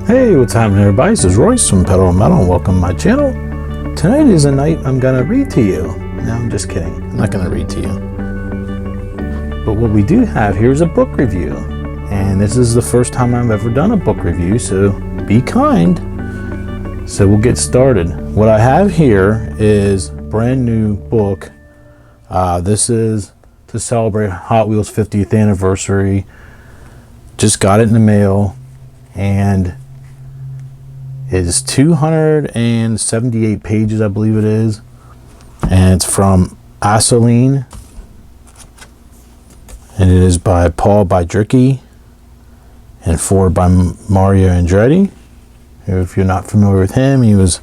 Hey, what's happening everybody? This is Royce from Pedal and Metal and welcome to my channel. Tonight is a night I'm gonna read to you. No, I'm just kidding. I'm not gonna read to you. But what we do have here is a book review. And this is the first time I've ever done a book review, so be kind. So we'll get started. What I have here is a brand new book. This is to celebrate Hot Wheels 50th anniversary. Just got it in the mail. And it is 278 pages, I believe it is. And it's from Biedrzycki. And it is by Biedrzycki and forward by Mario Andretti. If you're not familiar with him, he's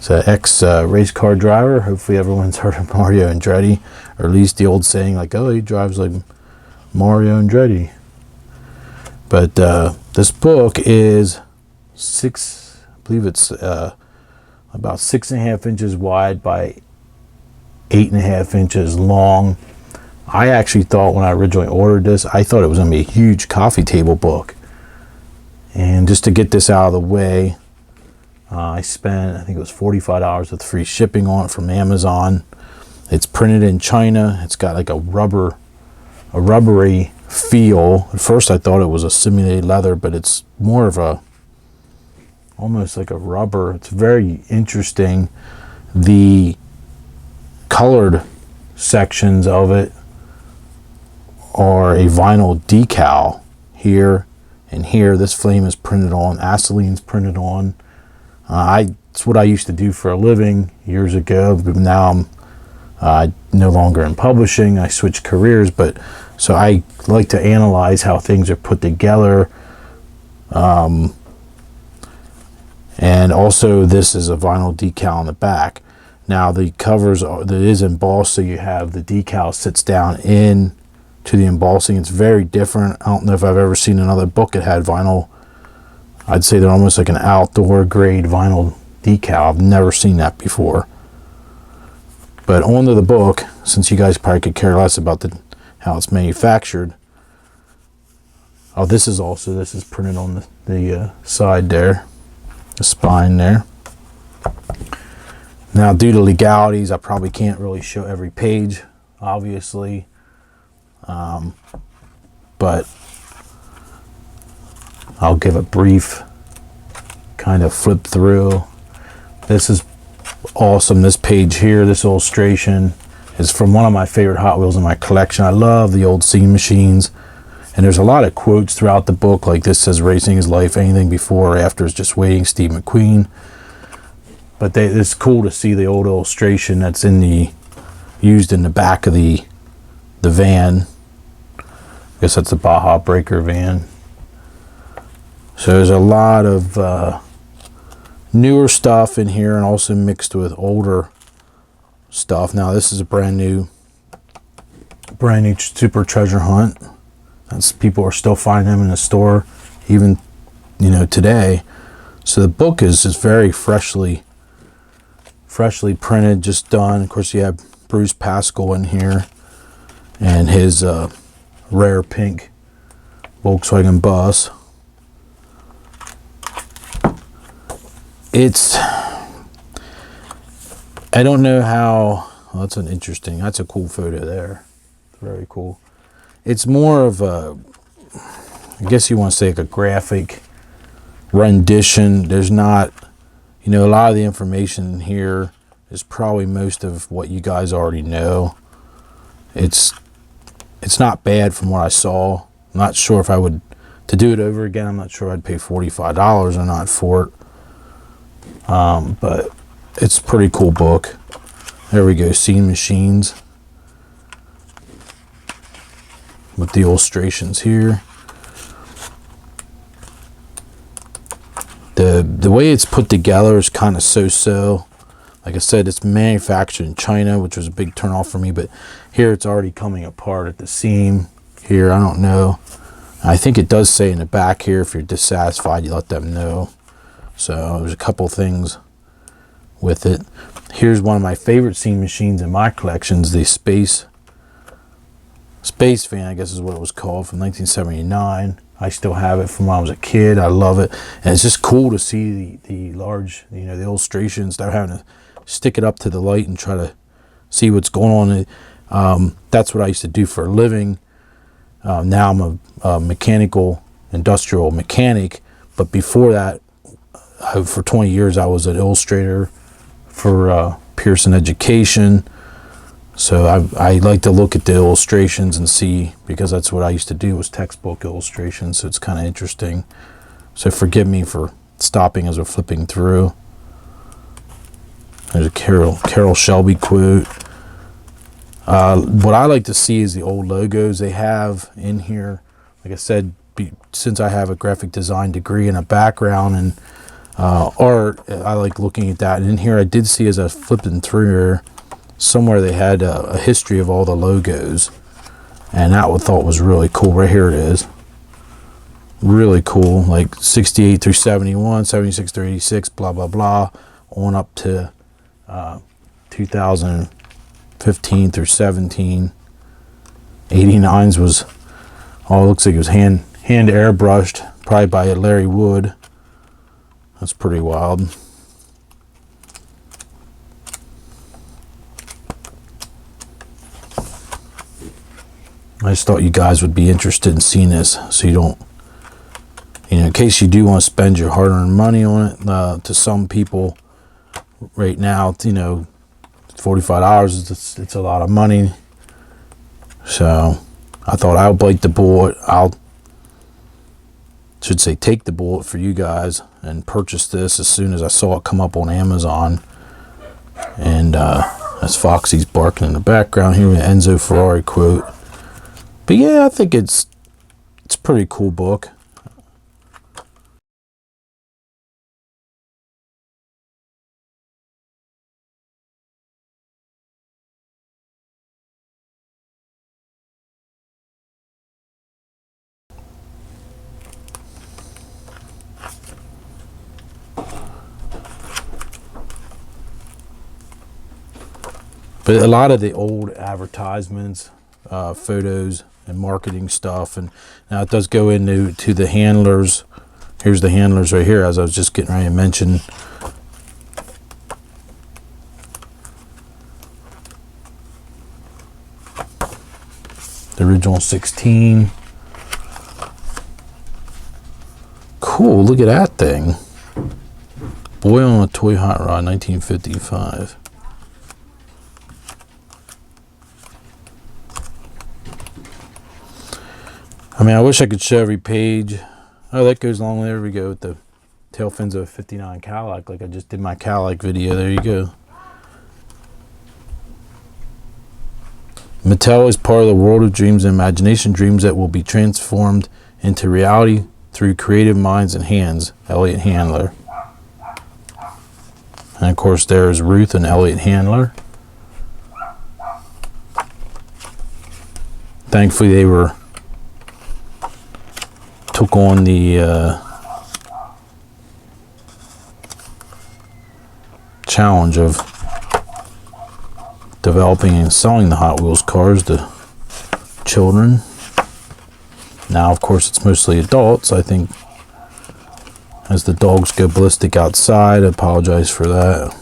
an ex-race car driver. Hopefully everyone's heard of Mario Andretti. Or at least the old saying like, oh, he drives like Mario Andretti. But this book is I believe it's about 6.5 inches wide by 8.5 inches long. I actually thought when I originally ordered this, I thought it was going to be a huge coffee table book. And just to get this out of the way, I spent, I think it was $45 with free shipping on it from Amazon. It's printed in China. It's got like a rubbery feel. At first I thought it was a simulated leather, but it's more of a almost like a rubber. It's very interesting. The colored sections of it are a vinyl decal here and here. This flame is printed on, Acetylene printed on. It's what I used to do for a living years ago, but now I'm no longer in publishing. I switched careers, but so I like to analyze how things are put together. And also this is a vinyl decal on the back. Now the covers that is embossed, so you have the decal sits down in to the embossing. It's very different. I don't know if I've ever seen another book that had vinyl. I'd say they're almost like an outdoor grade vinyl decal. I've never seen that before. But onto the book, since you guys probably could care less about how it's manufactured. Oh, this is printed on the side there, the spine there. Now, due to legalities, I probably can't really show every page, obviously. But I'll give a brief kind of flip through. This is awesome. This page here, this illustration is from one of my favorite Hot Wheels in my collection. I love the old scene machines. And there's a lot of quotes throughout the book, like this says, racing is life, anything before or after is just waiting, Steve McQueen. But it's cool to see the old illustration that's used in the back of the van. I guess that's the Baja Breaker van. So there's a lot of newer stuff in here and also mixed with older stuff. Now this is a brand new Super Treasure Hunt. People are still finding them in the store even today. So the book is just very freshly printed, just done. Of course you have Bruce Pascal in here and his rare pink Volkswagen bus. I don't know how, well, that's a cool photo there. Very cool. It's more of a, I guess you want to say like a graphic rendition. There's not, a lot of the information in here is probably most of what you guys already know. It's not bad from what I saw. I'm not sure if I would, to do it over again, I'm not sure I'd pay $45 or not for it. But it's a pretty cool book. There we go, Scene Machines. With the illustrations here. The way it's put together is kind of so-so. Like I said, it's manufactured in China, which was a big turnoff for me, but here it's already coming apart at the seam. Here, I don't know. I think it does say in the back here, if you're dissatisfied, you let them know. So there's a couple things with it. Here's one of my favorite scene machines in my collections, the Space Fan, I guess is what it was called, from 1979. I still have it from when I was a kid. I love it. And it's just cool to see the large, the illustrations. They're having to stick it up to the light and try to see what's going on. That's what I used to do for a living. Now I'm a mechanical industrial mechanic, but before that, for 20 years I was an illustrator for Pearson Education. So I like to look at the illustrations and see, because that's what I used to do, was textbook illustrations. So it's kind of interesting. So forgive me for stopping as we're flipping through. There's a Carol Shelby quote. What I like to see is the old logos they have in here. Like I said, since I have a graphic design degree and a background and art, I like looking at that. And in here I did see, as I was flipping through here, somewhere they had a history of all the logos, and that I thought was really cool. Right here it is. Really cool, like 68 through 71, 76 through 86, blah blah blah, on up to 2015 through 17. 89's was, oh, it looks like it was hand airbrushed, probably by Larry Wood. That's pretty wild. I just thought you guys would be interested in seeing this, so you don't, in case you do want to spend your hard-earned money on it. To some people right now, $45 it's a lot of money. So I thought I would bite the bullet. Take the bullet for you guys and purchase this as soon as I saw it come up on Amazon. And that's Foxy's barking in the background here with Enzo Ferrari quote. But yeah, I think it's a pretty cool book. But a lot of the old advertisements, photos, and marketing stuff, and now it does go into the handlers. Here's the handlers right here, as I was just getting ready to mention. The original 16. Cool, look at that thing. Boy on a Toy Hot Rod, 1955. I mean, I wish I could show every page. Oh, that goes along. There we go with the tail fins of a 59 Cadillac, like I just did my Cadillac video. There you go. Mattel is part of the world of dreams and imagination, dreams that will be transformed into reality through creative minds and hands. Elliot Handler. And of course there's Ruth and Elliot Handler. Thankfully they took on the challenge of developing and selling the Hot Wheels cars to children. Now of course it's mostly adults, I think, as the dogs go ballistic outside. I apologize for that.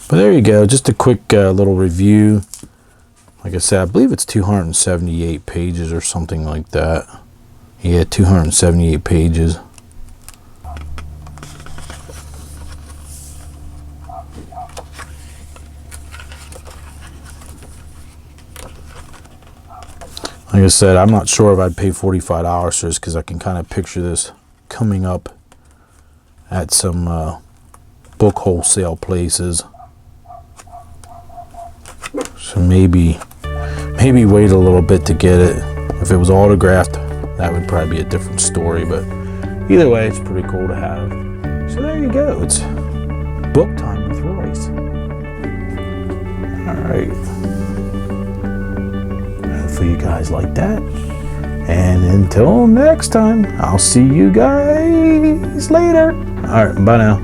But there you go, just a quick little review. Like I said, I believe it's 278 pages or something like that. Yeah, 278 pages. Like I said, I'm not sure if I'd pay $45 for this, because I can kind of picture this coming up at some book wholesale places. So maybe wait a little bit to get it. If it was autographed, that would probably be a different story, but either way, it's pretty cool to have. So there you go. It's book time with Royce. All right. Hopefully you guys like that. And until next time, I'll see you guys later. All right, bye now.